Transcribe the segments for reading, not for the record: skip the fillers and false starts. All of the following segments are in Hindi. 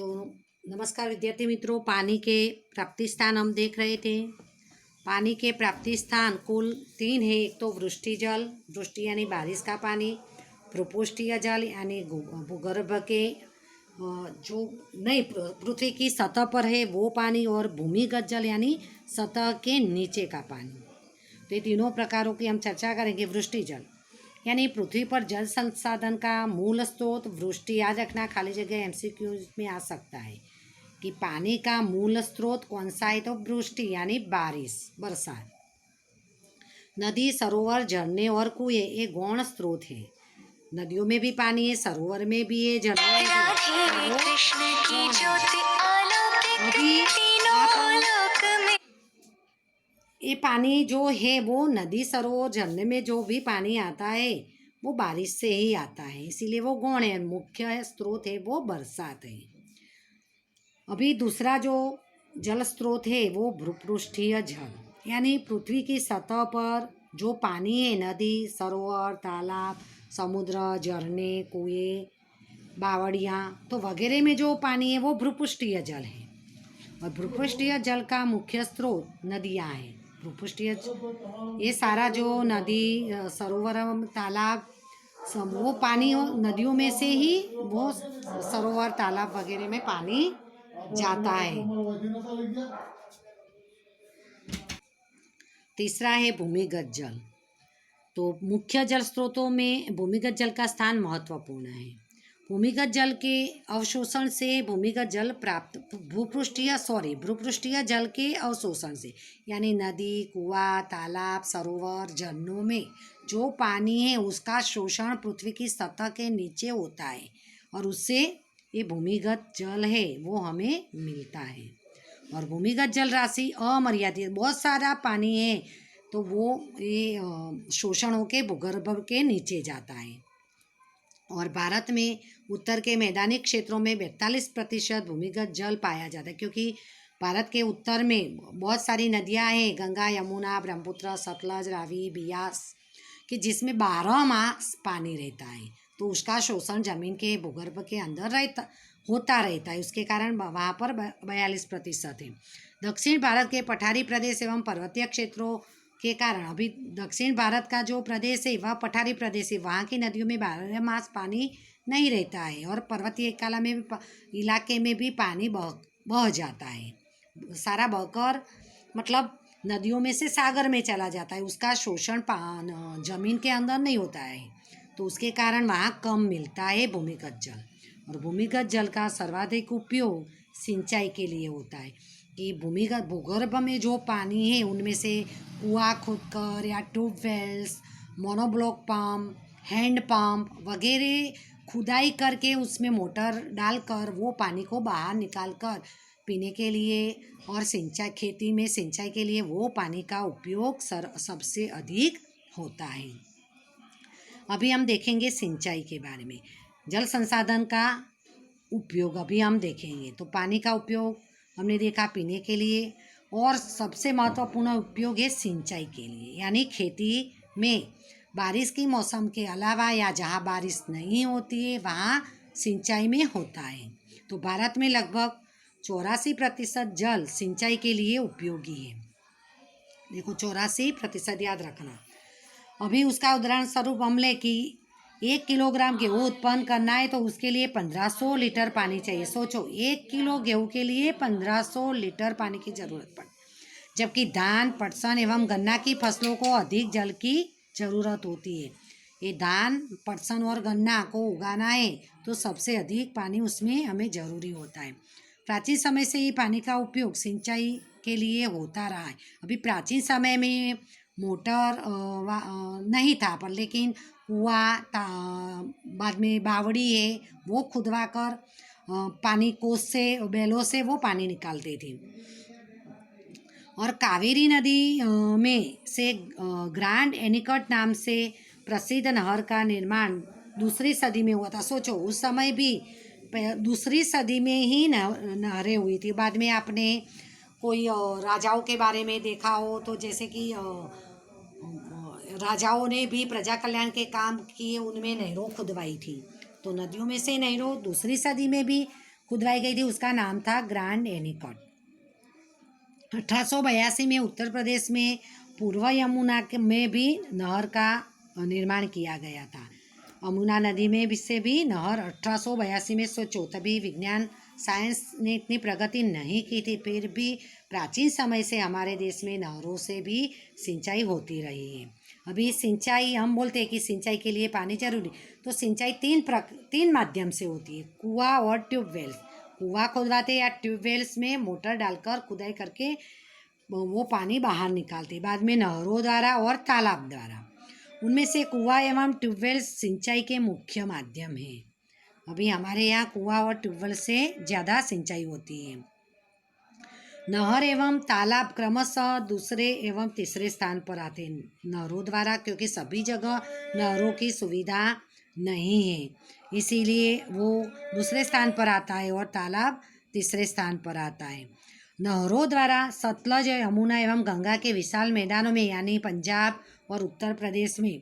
तो नमस्कार विद्यार्थी मित्रों, पानी के प्राप्ति स्थान हम देख रहे थे। पानी के प्राप्ति स्थान कुल 3 है। एक तो वृष्टि जल, वृष्टि यानी बारिश का पानी, भूपृष्ठीय जल यानी भूगर्भ के जो नहीं पृथ्वी की सतह पर है वो पानी, और भूमिगत जल यानी सतह के नीचे का पानी। तो ये तीनों प्रकारों की हम चर्चा करेंगे। वृष्टि जल यानी पृथ्वी पर जल संसाधन का मूल स्रोत। वृष्टि याद रखना, खाली जगह एमसीक्यूज में आ सकता है कि पानी का मूल स्रोत कौन सा है। तो वृष्टि यानी बारिश, बरसात। नदी, सरोवर, झरने और कुएं ये गौण स्रोत है। नदियों में भी पानी है, सरोवर में भी है, झरनों में भी है। ये पानी जो है वो नदी, सरोवर, झरने में जो भी पानी आता है वो बारिश से ही आता है, इसीलिए वो गौण है। मुख्य स्रोत है वो बरसात है। अभी दूसरा जो जल स्रोत है वो भूपृष्ठीय जल यानी पृथ्वी की सतह पर जो पानी है, नदी, सरोवर, तालाब, समुद्र, झरने, कुएं, बावड़ियाँ तो वगैरह में जो पानी है वो भूपृष्ठीय जल है। और भूपृष्ठीय जल का मुख्य स्रोत नदियाँ हैं। भूपृष्ठीय ये सारा जो नदी, सरोवर, तालाब वो पानी नदियों में से ही वो सरोवर, तालाब वगैरह में पानी जाता है। तीसरा है भूमिगत जल। तो मुख्य जल स्रोतों में भूमिगत जल का स्थान महत्वपूर्ण है। भूमिगत जल के अवशोषण से भूमिगत जल प्राप्त भूपृष्ठीय जल के अवशोषण से यानी नदी, कुआं, तालाब, सरोवर, झरनों में जो पानी है उसका शोषण पृथ्वी की सतह के नीचे होता है, और उससे ये भूमिगत जल है वो हमें मिलता है। और भूमिगत जल राशि अमर्यादित, बहुत सारा पानी है तो वो ये शोषण होके भूगर्भ के नीचे जाता है। और भारत में उत्तर के मैदानी क्षेत्रों में 42% भूमिगत जल पाया जाता है, क्योंकि भारत के उत्तर में बहुत सारी नदियां हैं, गंगा, यमुना, ब्रह्मपुत्र, सतलज, रावी, बियास, कि जिसमें 12 मास पानी रहता है। तो उसका शोषण जमीन के भूगर्भ के अंदर होता रहता है, उसके कारण वहाँ पर 42% है। दक्षिण भारत के पठारी प्रदेश एवं पर्वतीय क्षेत्रों के कारण, अभी दक्षिण भारत का जो प्रदेश है वह पठारी प्रदेश है, वहाँ की नदियों में 12 मास पानी नहीं रहता है, और पर्वतीय इलाके में भी पानी बह जाता है। सारा बहकर मतलब नदियों में से सागर में चला जाता है, उसका शोषण जमीन के अंदर नहीं होता है, तो उसके कारण वहाँ कम मिलता है भूमिगत जल। और भूमिगत जल का सर्वाधिक उपयोग सिंचाई के लिए होता है, कि भूमिगत भूगर्भ में जो पानी है उनमें से कुआं खोदकर या tube wells, monoblock pump, hand pump वगैरह खुदाई करके उसमें मोटर डालकर वो पानी को बाहर निकालकर पीने के लिए और खेती में सिंचाई के लिए वो पानी का उपयोग सबसे अधिक होता है। अभी हम देखेंगे सिंचाई के बारे में। जल संसाधन का उपयोग अभी हम देखेंगे। तो पानी का उपयोग हमने देखा पीने के लिए, और सबसे महत्वपूर्ण उपयोग है सिंचाई के लिए, यानी खेती में बारिश के मौसम के अलावा या जहाँ बारिश नहीं होती है वहाँ सिंचाई में होता है। तो भारत में लगभग 84% जल सिंचाई के लिए उपयोगी है। देखो 84% याद रखना। अभी उसका उदाहरण स्वरूप हम ले कि 1 किलोग्राम गेहूँ उत्पन्न करना है तो उसके लिए 1500 लीटर पानी चाहिए। सोचो, 1 किलो गेहूँ के लिए 1500 लीटर पानी की ज़रूरत पड़े, जबकि धान, पटसन एवं गन्ना की फसलों को अधिक जल की ज़रूरत होती है। ये धान, पटसन और गन्ना को उगाना है तो सबसे अधिक पानी उसमें हमें ज़रूरी होता है। प्राचीन समय से ही पानी का उपयोग सिंचाई के लिए होता रहा है। अभी प्राचीन समय में मोटर नहीं था, पर लेकिन कुआं, बाद में बावड़ी है वो खुदवा कर पानी कोस से, बैलों से वो पानी निकालते थे। और कावेरी नदी में से ग्रैंड एनीकट नाम से प्रसिद्ध नहर का निर्माण 2री सदी में हुआ था। सोचो, उस समय भी 2री सदी में ही नहरें हुई थी। बाद में आपने कोई राजाओं के बारे में देखा हो तो जैसे कि राजाओं ने भी प्रजा कल्याण के काम किए, उनमें नहरों खुदवाई थी। तो नदियों में से नहरों 2री सदी में भी खुदवाई गई थी उसका नाम था ग्रैंड एनीकट। 1882 में उत्तर प्रदेश में पूर्व यमुना में भी नहर का निर्माण किया गया था। यमुना नदी में भी से भी नहर 1882 में सोचो, तभी विज्ञान साइंस ने इतनी प्रगति नहीं की थी, फिर भी प्राचीन समय से हमारे देश में नहरों से भी सिंचाई होती रही है। अभी सिंचाई हम बोलते हैं कि सिंचाई के लिए पानी जरूरी, तो सिंचाई तीन माध्यम से होती है, कुआं और ट्यूबवेल्स। कुआं खुदवाते या ट्यूबवेल्स में मोटर डालकर खुदाई करके वो पानी बाहर निकालते, बाद में नहरों द्वारा और तालाब द्वारा। उनमें से कुआं एवं ट्यूबवेल सिंचाई के मुख्य माध्यम हैं। अभी हमारे यहाँ कुआं और ट्यूबवेल से ज़्यादा सिंचाई होती है। नहर एवं तालाब क्रमशः दूसरे एवं तीसरे स्थान पर आते हैं नहरों द्वारा, क्योंकि सभी जगह नहरों की सुविधा नहीं है, इसीलिए वो दूसरे स्थान पर आता है और तालाब तीसरे स्थान पर आता है। नहरों द्वारा सतलज, यमुना एवं गंगा के विशाल मैदानों में यानी पंजाब और उत्तर प्रदेश में,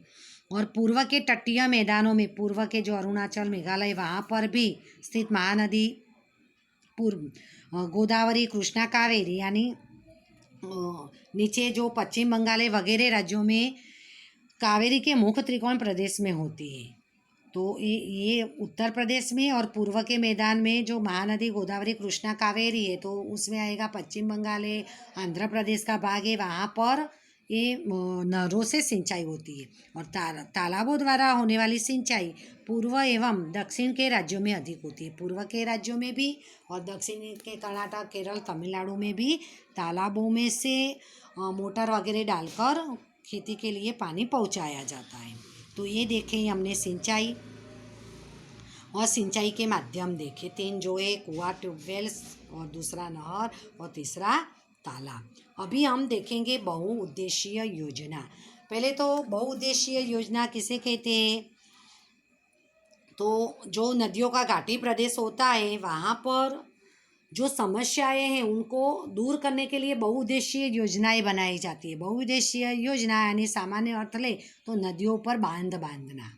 और पूर्व के तटीय मैदानों में, पूर्व के जो अरुणाचल, मेघालय, वहाँ पर भी स्थित महानदी, पूर्व गोदावरी, कृष्णा, कावेरी, यानी नीचे जो पश्चिम बंगाल वगैरह राज्यों में कावेरी के मुख्य त्रिकोण प्रदेश में होती है। तो ये उत्तर प्रदेश में और पूर्व के मैदान में जो महानदी गोदावरी, कृष्णा, कावेरी है, तो उसमें आएगा पश्चिम बंगाल है, आंध्र प्रदेश का भाग है, वहाँ पर ये नहरों से सिंचाई होती है। और तालाबों द्वारा होने वाली सिंचाई पूर्व एवं दक्षिण के राज्यों में अधिक होती है। पूर्व के राज्यों में भी और दक्षिण के कर्नाटक, केरल, तमिलनाडु में भी तालाबों में से मोटर वगैरह डालकर खेती के लिए पानी पहुँचाया जाता है। तो ये देखें हमने सिंचाई और सिंचाई के माध्यम देखे तीन, जो है कुआं, ट्यूबवेल्स, और दूसरा नहर, और तीसरा तालाब। अभी हम देखेंगे बहुउद्देशीय योजना। पहले तो बहुउद्देशीय योजना किसे कहते हैं, तो जो नदियों का घाटी प्रदेश होता है वहाँ पर जो समस्याएं हैं उनको दूर करने के लिए बहुउद्देशीय योजनाएं बनाई जाती है। बहुउद्देशीय योजना यानी सामान्य अर्थ ले तो नदियों पर बांध बांधना,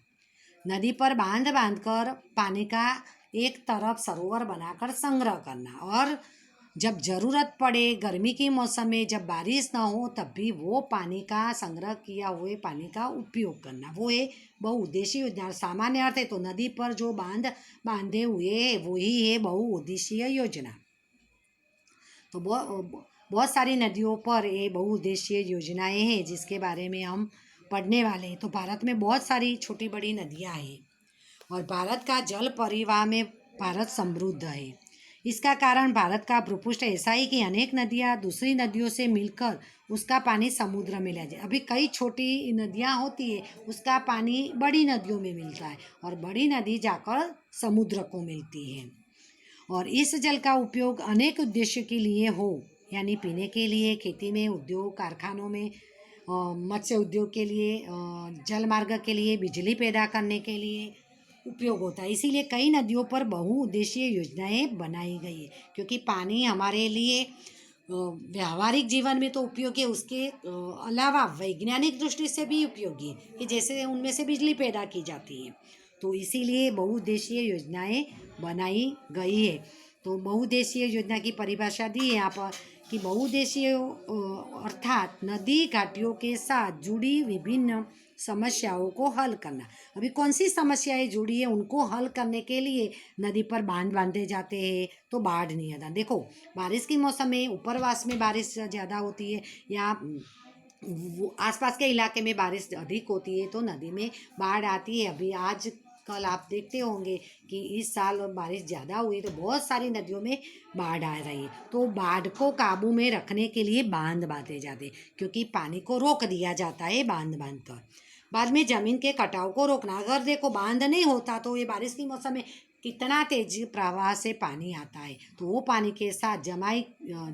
नदी पर बांध बांधकर पानी का एक तरफ सरोवर बनाकर संग्रह करना, और जब ज़रूरत पड़े गर्मी के मौसम में जब बारिश ना हो तब भी वो पानी का संग्रह किया हुए पानी का उपयोग करना, वो है बहुउद्देशीय योजना। सामान्य अर्थ है तो नदी पर जो बांध बांधे हुए वही है बहुउद्देशीय योजना। तो बहुत सारी नदियों पर ये बहुउद्देशीय योजनाएं हैं जिसके बारे में हम पढ़ने वाले हैं। तो भारत में बहुत सारी छोटी बड़ी नदियां हैं और भारत का जल परिवाह में भारत समृद्ध है। इसका कारण भारत का भूपृष्ठ ऐसा है कि अनेक नदियां दूसरी नदियों से मिलकर उसका पानी समुद्र में ले जाए। अभी कई छोटी नदियां होती है उसका पानी बड़ी नदियों में मिलता है और बड़ी नदी जाकर समुद्र को मिलती है। और इस जल का उपयोग अनेक उद्देश्य के लिए हो, यानी पीने के लिए, खेती में, उद्योग कारखानों में, मत्स्य उद्योग के लिए, जल मार्ग के लिए, बिजली पैदा करने के लिए उपयोग होता है। इसीलिए कई नदियों पर बहुउद्देशीय योजनाएं बनाई गई है, क्योंकि पानी हमारे लिए व्यावहारिक जीवन में तो उपयोगी है, उसके अलावा वैज्ञानिक दृष्टि से भी उपयोगी है कि जैसे उनमें से बिजली पैदा की जाती है। तो इसीलिए बहुउद्देशीय योजनाएं बनाई गई है। तो बहुउद्देशीय योजना की परिभाषा दी है यहाँ पर कि बहुउद्देशीय अर्थात नदी घाटियों के साथ जुड़ी विभिन्न समस्याओं को हल करना। अभी कौन सी समस्याएं जुड़ी है उनको हल करने के लिए नदी पर बांध बांधे जाते हैं। तो बाढ़ नियंत्रण, देखो बारिश के मौसम में उपरवास में बारिश ज़्यादा होती है या आसपास के इलाके में बारिश अधिक होती है तो नदी में बाढ़ आती है। अभी आज कल आप देखते होंगे कि इस साल बारिश ज़्यादा हुई तो बहुत सारी नदियों में बाढ़ आ रही है। तो बाढ़ को काबू में रखने के लिए बांध बांधे जाते हैं, क्योंकि पानी को रोक दिया जाता है बांध बांध कर। बाद में ज़मीन के कटाव को रोकना, अगर देखो बांध नहीं होता तो ये बारिश के मौसम में कितना तेज प्रवाह से पानी आता है, तो वो पानी के साथ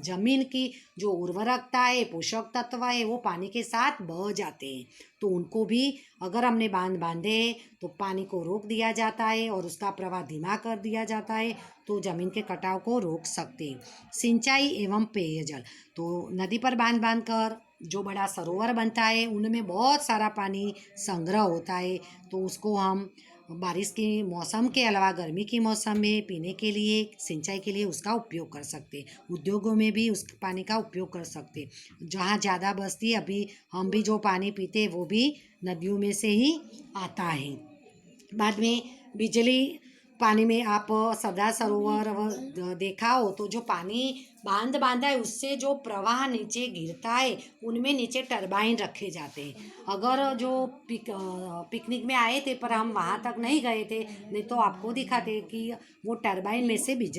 जमीन की जो उर्वरकता है, पोषक तत्व है, वो पानी के साथ बह जाते हैं। तो उनको भी अगर हमने बांध बांधे तो पानी को रोक दिया जाता है और उसका प्रवाह धीमा कर दिया जाता है, तो ज़मीन के कटाव को रोक सकते हैं। सिंचाई एवं पेयजल, तो नदी पर बांध बांध कर जो बड़ा सरोवर बनता है उनमें बहुत सारा पानी संग्रह होता है, तो उसको हम बारिश के मौसम के अलावा गर्मी के मौसम में पीने के लिए, सिंचाई के लिए उसका उपयोग कर सकते। उद्योगों में भी उस पानी का उपयोग कर सकते। जहाँ ज़्यादा बस्ती, अभी हम भी जो पानी पीते हैं वो भी नदियों में से ही आता है। बाद में बिजली पानी में आप सरदार सरोवर देखा हो तो जो पानी बांध बांधा है उससे जो प्रवाह नीचे गिरता है उनमें नीचे टरबाइन रखे जाते हैं। अगर जो पिकनिक में आए थे पर हम वहाँ तक नहीं गए थे, नहीं तो आपको दिखाते कि वो टरबाइन में से बिजली